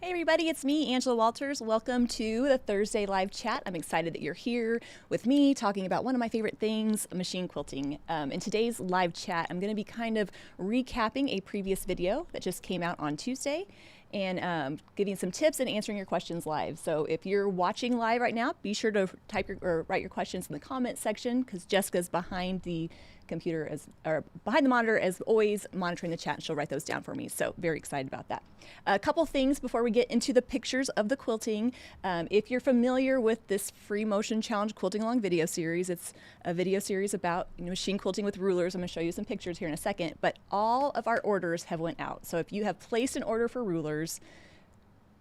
Hey everybody, it's me, Angela Walters. Welcome to the Thursday live chat. I'm excited that you're here with me talking about one of my favorite things, machine quilting. In today's live chat, I'm going to be kind of recapping a previous video that just came out on Tuesday and giving some tips and answering your questions live. So if you're watching live right now, be sure to write your questions in the comment section because Jessica's behind the computer or behind the monitor as always, monitoring the chat, and she'll write those down for me. So very excited about that. A couple things before we get into the pictures of the quilting. If you're familiar with this free motion challenge quilting along video series, it's a video series about machine quilting with rulers. I'm going to show you some pictures here in a second, but all of our orders have went out. So if you have placed an order for rulers,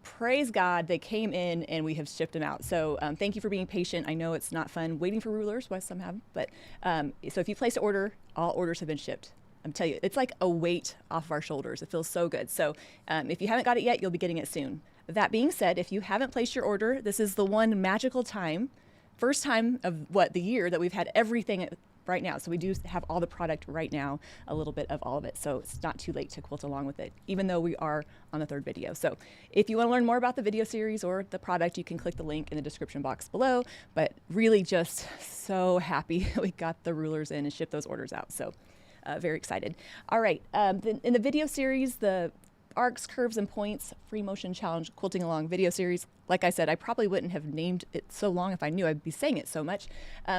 praise God, they came in and we have shipped them out. So thank you for being patient. I know it's not fun waiting for rulers, why some have, but so if you place an order, all orders have been shipped. I'm telling you, it's like a weight off of our shoulders. It feels so good. So if you haven't got it yet, you'll be getting it soon. That being said, if you haven't placed your order, this is the one magical time, first time of the year that we've had everything right now. So we do have all the product right now, a little bit of all of it. So it's not too late to quilt along with it, even though we are on the third video. So if you want to learn more about the video series or the product, you can click the link in the description box below. But really just so happy we got the rulers in and shipped those orders out. So very excited. All right, in the video series, the Arcs, Curves, and Points Free Motion Challenge Quilting Along video series, like I said, I probably wouldn't have named it so long if I knew I'd be saying it so much.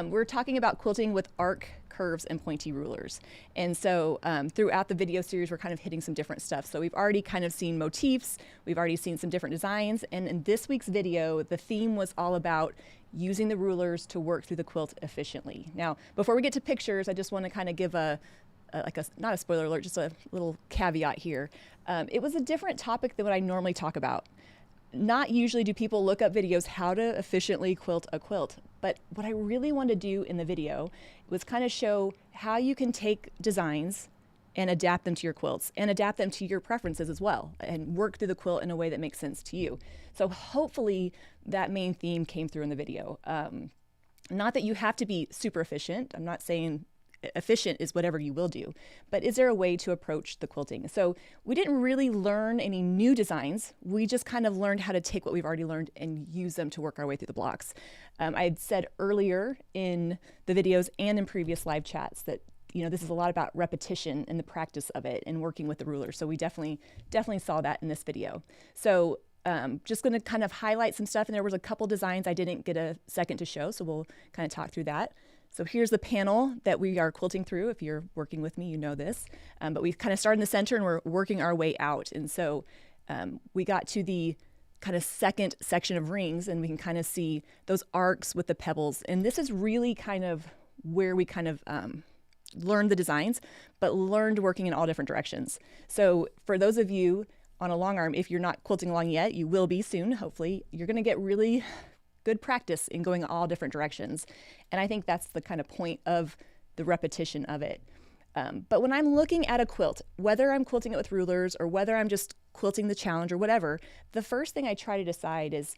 We're talking about quilting with arc, curves, and pointy rulers. And so throughout the video series, we're kind of hitting some different stuff. So we've already kind of seen motifs, we've already seen some different designs, and in this week's video, the theme was all about using the rulers to work through the quilt efficiently. Now, before we get to pictures, I just want to kind of give not a spoiler alert, just a little caveat here. It was a different topic than what I normally talk about. Not usually do people look up videos how to efficiently quilt a quilt, but what I really wanted to do in the video was kind of show how you can take designs and adapt them to your quilts and adapt them to your preferences as well and work through the quilt in a way that makes sense to you. So hopefully that main theme came through in the video. Not that you have to be super efficient. I'm not saying efficient is whatever you will do, but is there a way to approach the quilting? So we didn't really learn any new designs. We just kind of learned how to take what we've already learned and use them to work our way through the blocks. I had said earlier in the videos and in previous live chats that this is a lot about repetition and the practice of it and working with the ruler. So we definitely saw that in this video. So just going to kind of highlight some stuff, and there was a couple designs I didn't get a second to show, so we'll kind of talk through that. So here's the panel that we are quilting through. If you're working with me, you know this. But we've kind of started in the center and we're working our way out. And so we got to the kind of second section of rings, and we can kind of see those arcs with the pebbles. And this is really kind of where we kind of learned the designs, but learned working in all different directions. So for those of you on a long arm, if you're not quilting along yet, you will be soon, hopefully. You're going to get really good practice in going all different directions. And I think that's the kind of point of the repetition of it. But when I'm looking at a quilt, whether I'm quilting it with rulers or whether I'm just quilting the challenge or whatever, the first thing I try to decide is,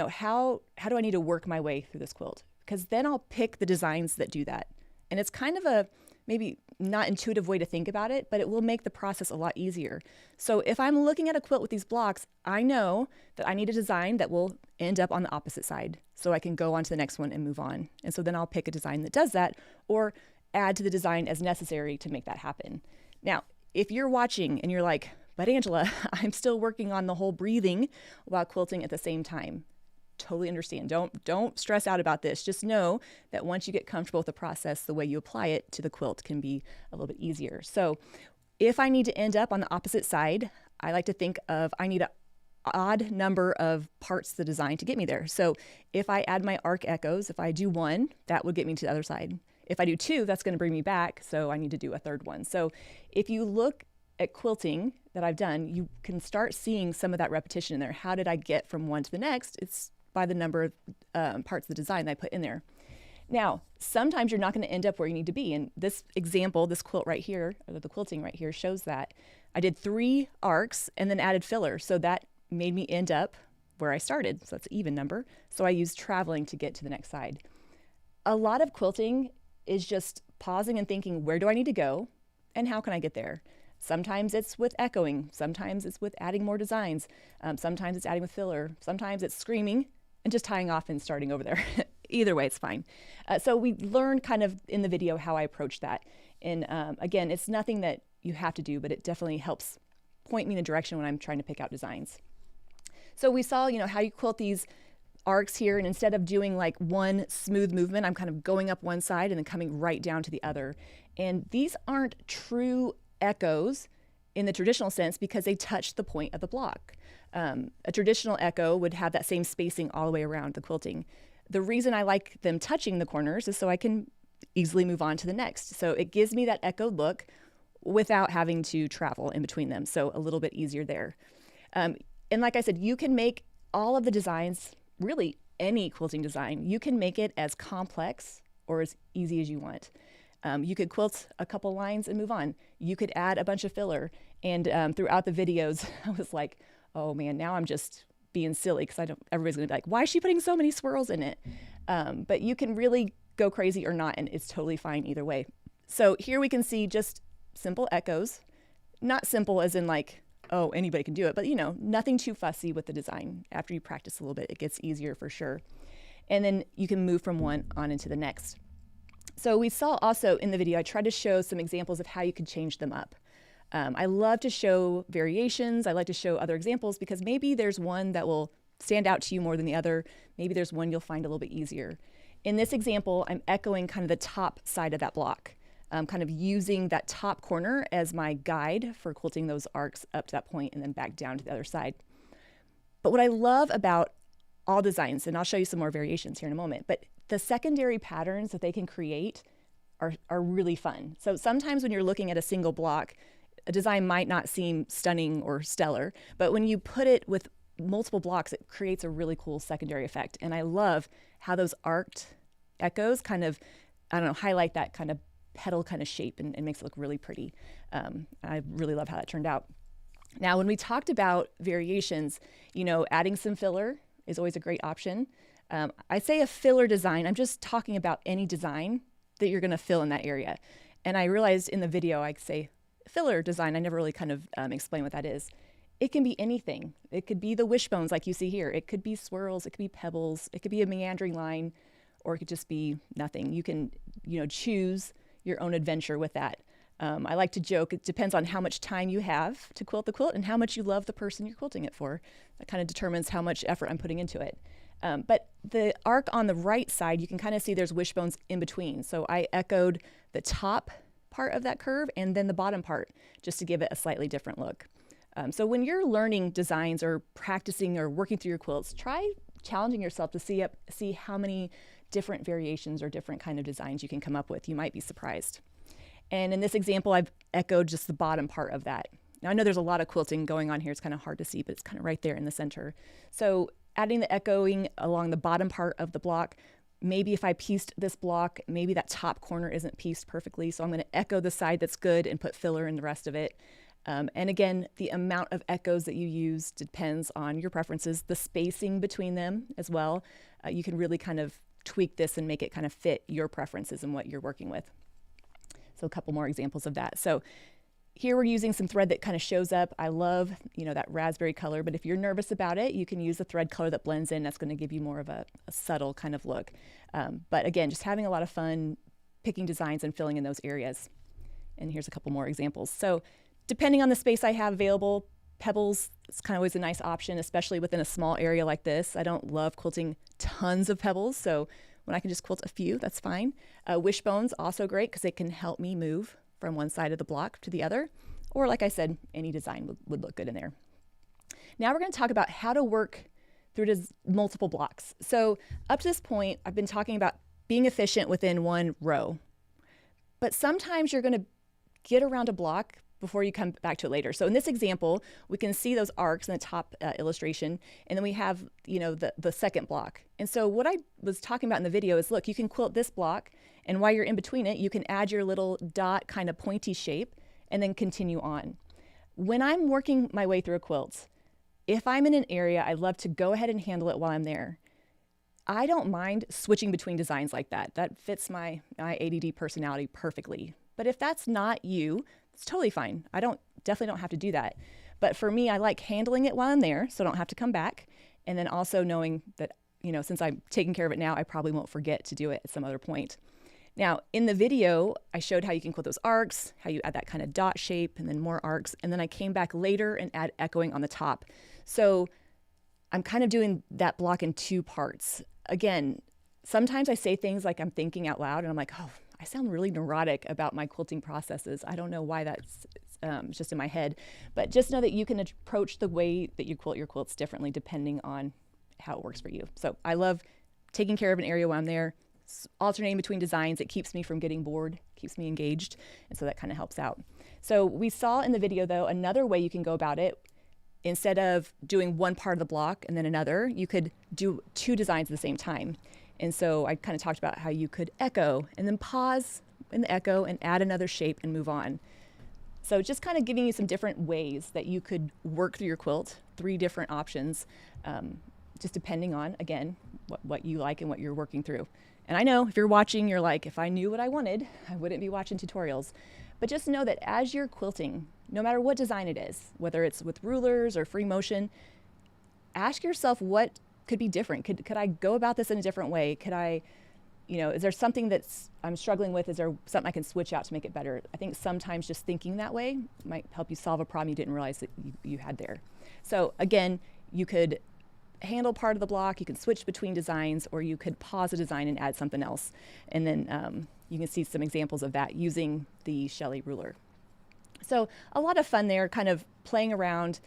how do I need to work my way through this quilt? Because then I'll pick the designs that do that. And it's kind of a maybe not intuitive way to think about it, but it will make the process a lot easier. So if I'm looking at a quilt with these blocks, I know that I need a design that will end up on the opposite side so I can go on to the next one and move on. And so then I'll pick a design that does that or add to the design as necessary to make that happen. Now, if you're watching and you're like, but Angela, I'm still working on the whole breathing while quilting at the same time. Totally understand. Don't stress out about this. Just know that once you get comfortable with the process, the way you apply it to the quilt can be a little bit easier. So if I need to end up on the opposite side, I like to think of I need an odd number of parts of the design to get me there. So if I add my arc echoes, if I do one, that would get me to the other side. If I do two, that's going to bring me back. So I need to do a third one. So if you look at quilting that I've done, you can start seeing some of that repetition in there. How did I get from one to the next? It's by the number of parts of the design that I put in there. Now, sometimes you're not going to end up where you need to be. And this example, this quilt right here, or the quilting right here, shows that. I did 3 arcs and then added filler. So that made me end up where I started. So that's an even number. So I used traveling to get to the next side. A lot of quilting is just pausing and thinking, where do I need to go? And how can I get there? Sometimes it's with echoing. Sometimes it's with adding more designs. Sometimes it's adding with filler. Sometimes it's screaming and just tying off and starting over there. Either way, it's fine. So we learned kind of in the video how I approach that. And again, it's nothing that you have to do, but it definitely helps point me in a direction when I'm trying to pick out designs. So we saw, how you quilt these arcs here, and instead of doing like one smooth movement, I'm kind of going up one side and then coming right down to the other. And these aren't true echoes in the traditional sense because they touch the point of the block. A traditional echo would have that same spacing all the way around the quilting. The reason I like them touching the corners is so I can easily move on to the next. So it gives me that echoed look without having to travel in between them. So a little bit easier there. And like I said, you can make all of the designs, really any quilting design, you can make it as complex or as easy as you want. You could quilt a couple lines and move on. You could add a bunch of filler. And throughout the videos, I was like, oh man, now I'm just being silly because everybody's gonna be like, why is she putting so many swirls in it? But you can really go crazy or not, and it's totally fine either way. So here we can see just simple echoes, not simple as in like, oh, anybody can do it, but nothing too fussy with the design. After you practice a little bit, it gets easier for sure. And then you can move from one on into the next. So we saw also in the video, I tried to show some examples of how you could change them up. I love to show variations. I like to show other examples because maybe there's one that will stand out to you more than the other. Maybe there's one you'll find a little bit easier. In this example, I'm echoing kind of the top side of that block. Kind of using that top corner as my guide for quilting those arcs up to that point and then back down to the other side. But what I love about all designs, and I'll show you some more variations here in a moment, but the secondary patterns that they can create are really fun. So sometimes when you're looking at a single block, a design might not seem stunning or stellar, but when you put it with multiple blocks, it creates a really cool secondary effect. And I love how those arced echoes kind of, highlight that kind of petal kind of shape and makes it look really pretty. I really love how that turned out. Now, when we talked about variations, adding some filler is always a great option. I say a filler design, I'm just talking about any design that you're gonna fill in that area. And I realized in the video, I say filler design, I never really kind of explain what that is. It can be anything. It could be the wishbones like you see here. It could be swirls, it could be pebbles, it could be a meandering line, or it could just be nothing. You can, choose your own adventure with that. I like to joke, it depends on how much time you have to quilt the quilt and how much you love the person you're quilting it for. That kind of determines how much effort I'm putting into it. But the arc on the right side, you can kind of see there's wishbones in between. So I echoed the top part of that curve and then the bottom part just to give it a slightly different look. So when you're learning designs or practicing or working through your quilts, try challenging yourself to see how many different variations or different kind of designs you can come up with. You might be surprised. And in this example, I've echoed just the bottom part of that. Now I know there's a lot of quilting going on here. It's kind of hard to see, but it's kind of right there in the center. So adding the echoing along the bottom part of the block, maybe if I pieced this block, maybe that top corner isn't pieced perfectly. So I'm going to echo the side that's good and put filler in the rest of it. And again, the amount of echoes that you use depends on your preferences, the spacing between them as well. You can really kind of tweak this and make it kind of fit your preferences and what you're working with. So a couple more examples of that. So here we're using some thread that kind of shows up. I love, that raspberry color, but if you're nervous about it, you can use the thread color that blends in. That's going to give you more of a subtle kind of look. But again, just having a lot of fun picking designs and filling in those areas. And here's a couple more examples. So depending on the space I have available, pebbles is kind of always a nice option, especially within a small area like this. I don't love quilting tons of pebbles, so when I can just quilt a few, that's fine. Wishbones, also great because they can help me move from one side of the block to the other. Or like I said, any design would look good in there. Now we're going to talk about how to work through multiple blocks. So up to this point, I've been talking about being efficient within one row. But sometimes you're going to get around a block before you come back to it later. So in this example, we can see those arcs in the top illustration, and then we have, the second block. And so what I was talking about in the video is, look, you can quilt this block, and while you're in between it, you can add your little dot kind of pointy shape and then continue on. When I'm working my way through a quilt, if I'm in an area, I love to go ahead and handle it while I'm there. I don't mind switching between designs like that. That fits my ADD personality perfectly. But if that's not you, it's totally fine. I don't definitely don't have to do that. But for me, I like handling it while I'm there so I don't have to come back. And then also knowing that, since I'm taking care of it now, I probably won't forget to do it at some other point. Now, in the video, I showed how you can quilt those arcs, how you add that kind of dot shape and then more arcs. And then I came back later and add echoing on the top. So I'm kind of doing that block in two parts. Again, sometimes I say things like I'm thinking out loud and I'm like, oh, I sound really neurotic about my quilting processes. I don't know why that's just in my head. But just know that you can approach the way that you quilt your quilts differently depending on how it works for you. So I love taking care of an area while I'm there, alternating between designs. It keeps me from getting bored, keeps me engaged, and so that kind of helps out. So we saw in the video, though, another way you can go about it. Instead of doing one part of the block and then another, you could do two designs at the same time. And so I kind of talked about how you could echo and then pause in the echo and add another shape and move on. So just kind of giving you some different ways that you could work through your quilt, 3 different options, just depending on, again, what you like and what you're working through. And I know if you're watching, you're like, if I knew what I wanted, I wouldn't be watching tutorials. But just know that as you're quilting, no matter what design it is, whether it's with rulers or free motion, ask yourself what could be different. Could I go about this in a different way? Could I, is there something I'm struggling with? Is there something I can switch out to make it better? I think sometimes just thinking that way might help you solve a problem you didn't realize that you had there. So again, you could handle part of the block, you can switch between designs, or you could pause a design and add something else. And then you can see some examples of that using the Shelly ruler. So a lot of fun there, kind of playing around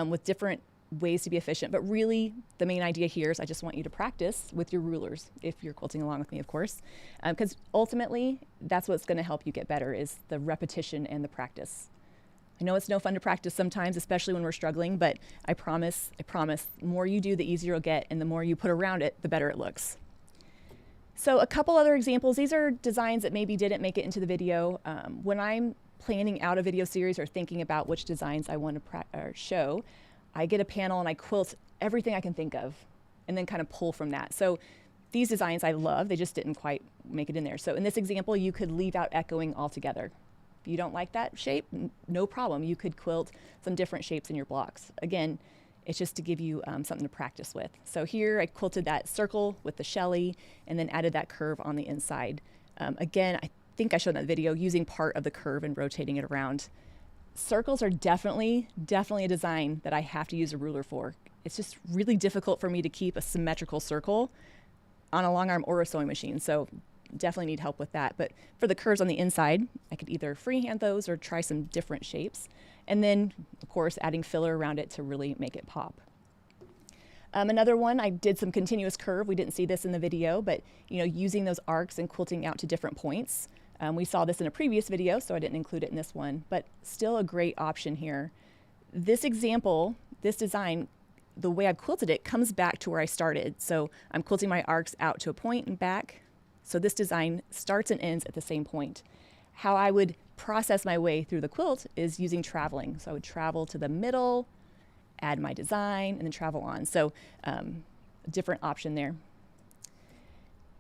with different ways to be efficient. But really, the main idea here is I just want you to practice with your rulers, if you're quilting along with me, of course. Because ultimately, that's what's going to help you get better, is the repetition and the practice. I know it's no fun to practice sometimes, especially when we're struggling, but I promise, the more you do, the easier it'll get, and the more you put around it, the better it looks. So a couple other examples. These are designs that maybe didn't make it into the video. When I'm planning out a video series or thinking about which designs I want to show, I get a panel and I quilt everything I can think of and then kind of pull from that. So these designs I love, they just didn't quite make it in there. So in this example, you could leave out echoing altogether. If you don't like that shape, no problem. You could quilt some different shapes in your blocks. Again, it's just to give you something to practice with. So here I quilted that circle with the Shelly and then added that curve on the inside. Again, I think I showed that video using part of the curve and rotating it around. Circles are definitely a design that I have to use a ruler for. It's just really difficult for me to keep a symmetrical circle on a long arm or a sewing machine. So definitely need help with that. But for the curves on the inside, I could either freehand those or try some different shapes. And then, of course, adding filler around it to really make it pop. Another one, I did some continuous curve. We didn't see this in the video, but using those arcs and quilting out to different points. We saw this in a previous video, so I didn't include it in this one, but still a great option here. This example, this design, the way I've quilted it comes back to where I started. So I'm quilting my arcs out to a point and back. So this design starts and ends at the same point. How I would process my way through the quilt is using traveling. So I would travel to the middle, add my design, and then travel on. So a different option there.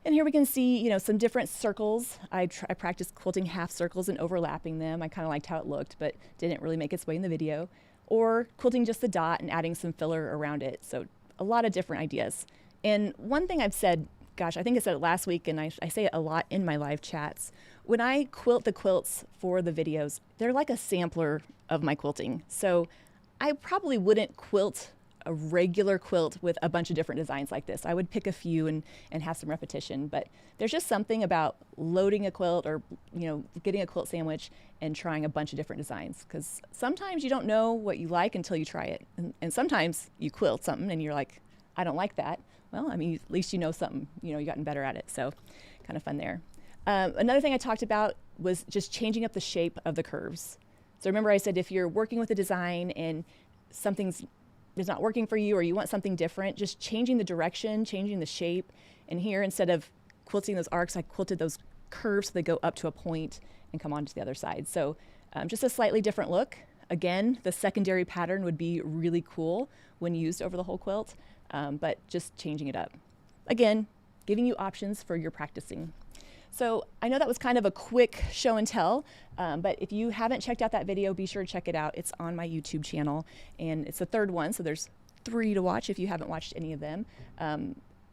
And here we can see, some different circles. I practiced quilting half circles and overlapping them. I kind of liked how it looked, but didn't really make its way in the video. Or quilting just the dot and adding some filler around it. So a lot of different ideas. And one thing I've said, gosh, I think I said it last week, and I say it a lot in my live chats. When I quilt the quilts for the videos, they're like a sampler of my quilting. So I probably wouldn't quilt a regular quilt with a bunch of different designs like this. I would pick a few and have some repetition, but there's just something about loading a quilt or getting a quilt sandwich and trying a bunch of different designs, because sometimes you don't know what you like until you try it, and sometimes you quilt something and you're like, I don't like that. Well, I mean, at least you know something, you've gotten better at it, so kind of fun there. Another thing I talked about was just changing up the shape of the curves. So remember I said if you're working with a design and something's is not working for you or you want something different, just changing the direction, changing the shape. And here, instead of quilting those arcs, I quilted those curves so they go up to a point and come on to the other side. So just a slightly different look. Again, the secondary pattern would be really cool when used over the whole quilt, but just changing it up. Again, giving you options for your practicing. So I know that was kind of a quick show and tell, but if you haven't checked out that video, be sure to check it out. It's on my YouTube channel, and it's the third one, so there's 3 to watch if you haven't watched any of them.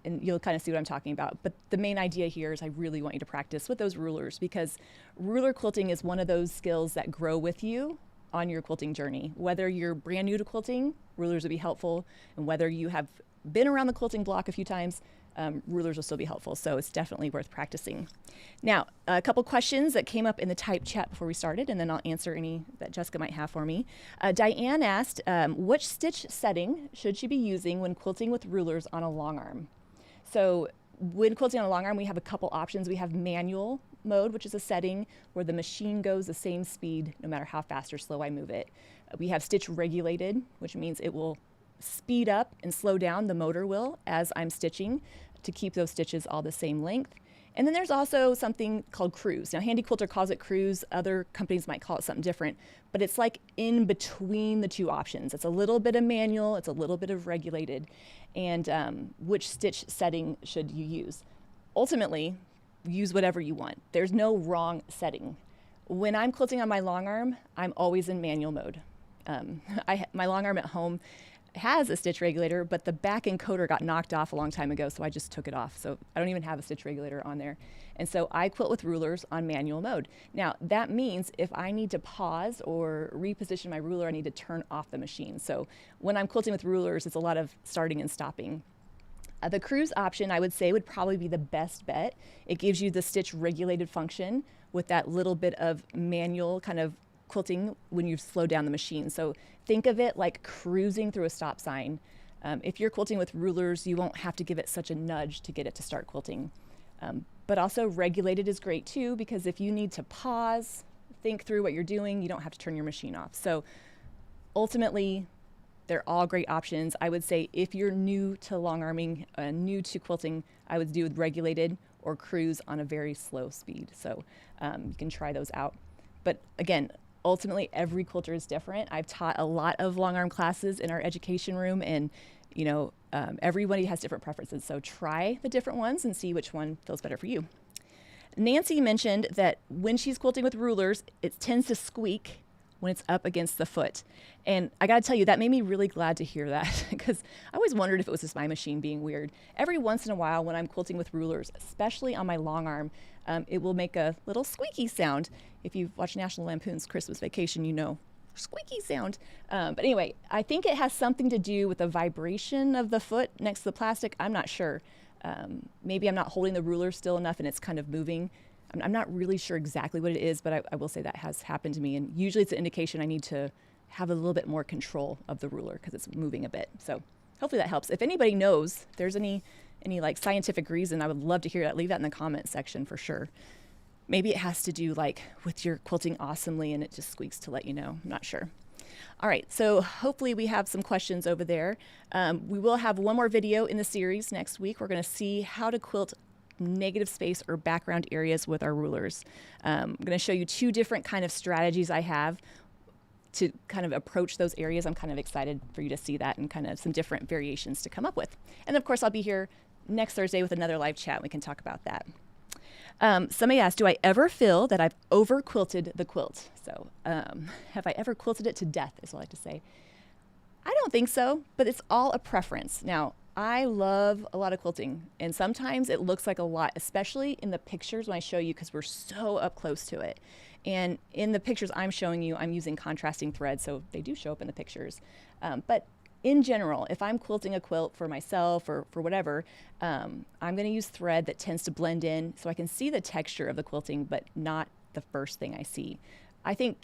And you'll kind of see what I'm talking about. But the main idea here is I really want you to practice with those rulers, because ruler quilting is one of those skills that grow with you on your quilting journey. Whether you're brand new to quilting, rulers will be helpful, and whether you have been around the quilting block a few times, rulers will still be helpful. So it's definitely worth practicing. Now, a couple questions that came up in the type chat before we started, and then I'll answer any that Jessica might have for me. Diane asked, which stitch setting should she be using when quilting with rulers on a long arm? So when quilting on a long arm, we have a couple options. We have manual mode, which is a setting where the machine goes the same speed no matter how fast or slow I move it. We have stitch regulated, which means it will speed up and slow down, the motor will, as I'm stitching to keep those stitches all the same length. And then there's also something called cruise. Now, Handy Quilter calls it cruise. Other companies might call it something different, but it's like in between the 2 options. It's a little bit of manual, it's a little bit of regulated. And which stitch setting should you use? Ultimately, use whatever you want. There's no wrong setting. When I'm quilting on my long arm, I'm always in manual mode. My long arm at home has a stitch regulator, but the back encoder got knocked off a long time ago, so I just took it off. So I don't even have a stitch regulator on there. And so I quilt with rulers on manual mode. Now, that means if I need to pause or reposition my ruler, I need to turn off the machine. So when I'm quilting with rulers, it's a lot of starting and stopping. The cruise option, I would say, would probably be the best bet. It gives you the stitch regulated function with that little bit of manual kind of quilting when you slow down the machine. So think of it like cruising through a stop sign. If you're quilting with rulers, you won't have to give it such a nudge to get it to start quilting. But also regulated is great too, because if you need to pause, think through what you're doing, you don't have to turn your machine off. So ultimately, they're all great options. I would say if you're new to long arming, new to quilting, I would do with regulated or cruise on a very slow speed. So you can try those out. But again, ultimately every quilter is different. I've taught a lot of long arm classes in our education room, and everybody has different preferences. So try the different ones and see which one feels better for you. Nancy mentioned that when she's quilting with rulers, it tends to squeak when it's up against the foot. And I gotta tell you, that made me really glad to hear that, because I always wondered if it was just my machine being weird. Every once in a while when I'm quilting with rulers, especially on my long arm, it will make a little squeaky sound. If you've watched National Lampoon's Christmas Vacation, you know, squeaky sound. But anyway, I think it has something to do with the vibration of the foot next to the plastic. I'm not sure. Maybe I'm not holding the ruler still enough and it's kind of moving. I'm not really sure exactly what it is, but I will say that has happened to me. And usually it's an indication I need to have a little bit more control of the ruler because it's moving a bit. So hopefully that helps. If anybody knows, if there's any like scientific reason, I would love to hear that. Leave that in the comment section for sure. Maybe it has to do like with your quilting awesomely and it just squeaks to let you know. I'm not sure. All right, so hopefully we have some questions over there. We will have one more video in the series next week. We're going to see how to quilt negative space or background areas with our rulers. I'm going to show you 2 different kind of strategies I have to kind of approach those areas. I'm kind of excited for you to see that and kind of some different variations to come up with. And of course, I'll be here next Thursday with another live chat. We can talk about that. Somebody asked, do I ever feel that I've over quilted the quilt? So have I ever quilted it to death is what I like to say. I don't think so, but it's all a preference. Now, I love a lot of quilting, and sometimes it looks like a lot, especially in the pictures when I show you, because we're so up close to it. And in the pictures I'm showing you, I'm using contrasting threads, so they do show up in the pictures. But in general, if I'm quilting a quilt for myself or for whatever, I'm going to use thread that tends to blend in so I can see the texture of the quilting, but not the first thing I see. I think,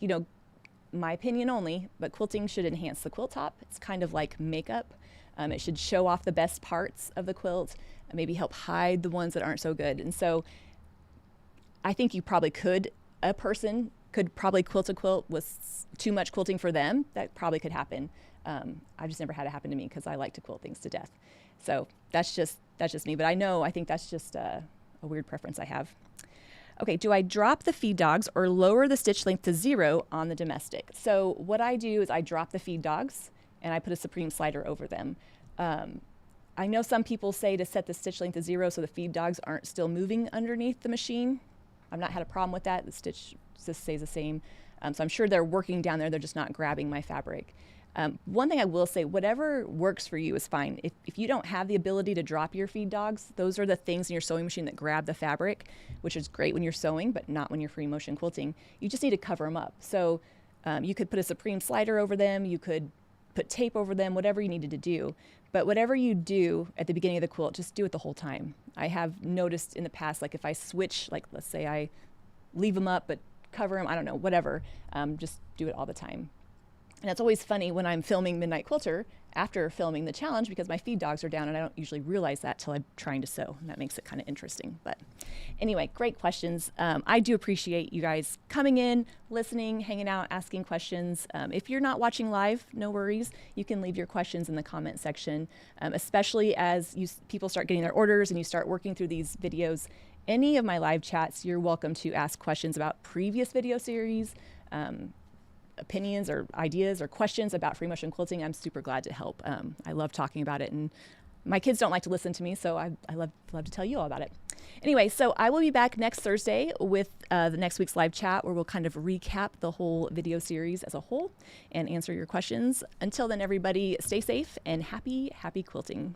my opinion only, but quilting should enhance the quilt top. It's kind of like makeup. It should show off the best parts of the quilt, and maybe help hide the ones that aren't so good. And so I think a person could probably quilt a quilt with too much quilting for them. That probably could happen. I've just never had it happen to me because I like to quilt things to death. So that's just me. But I think that's just a weird preference I have. Okay, do I drop the feed dogs or lower the stitch length to 0 on the domestic? So what I do is I drop the feed dogs and I put a Supreme slider over them. I know some people say to set the stitch length to 0 so the feed dogs aren't still moving underneath the machine. I've not had a problem with that. The stitch just stays the same. So I'm sure they're working down there. They're just not grabbing my fabric. One thing I will say, whatever works for you is fine. If you don't have the ability to drop your feed dogs, those are the things in your sewing machine that grab the fabric, which is great when you're sewing, but not when you're free motion quilting. You just need to cover them up. So you could put a Supreme slider over them. You could put tape over them, whatever you needed to do. But whatever you do at the beginning of the quilt, just do it the whole time. I have noticed in the past, like if I switch, like let's say I leave them up but cover them, I don't know, whatever, just do it all the time. And it's always funny when I'm filming Midnight Quilter after filming the challenge because my feed dogs are down and I don't usually realize that till I'm trying to sew. And that makes it kind of interesting. But anyway, great questions. I do appreciate you guys coming in, listening, hanging out, asking questions. If you're not watching live, no worries. You can leave your questions in the comment section, especially as people start getting their orders and you start working through these videos. Any of my live chats, you're welcome to ask questions about previous video series, opinions or ideas or questions about free motion quilting. I'm super glad to help. I love talking about it, and my kids don't like to listen to me, so I love to tell you all about it. Anyway, so I will be back next Thursday with the next week's live chat where we'll kind of recap the whole video series as a whole and answer your questions. Until then, everybody, stay safe and happy quilting.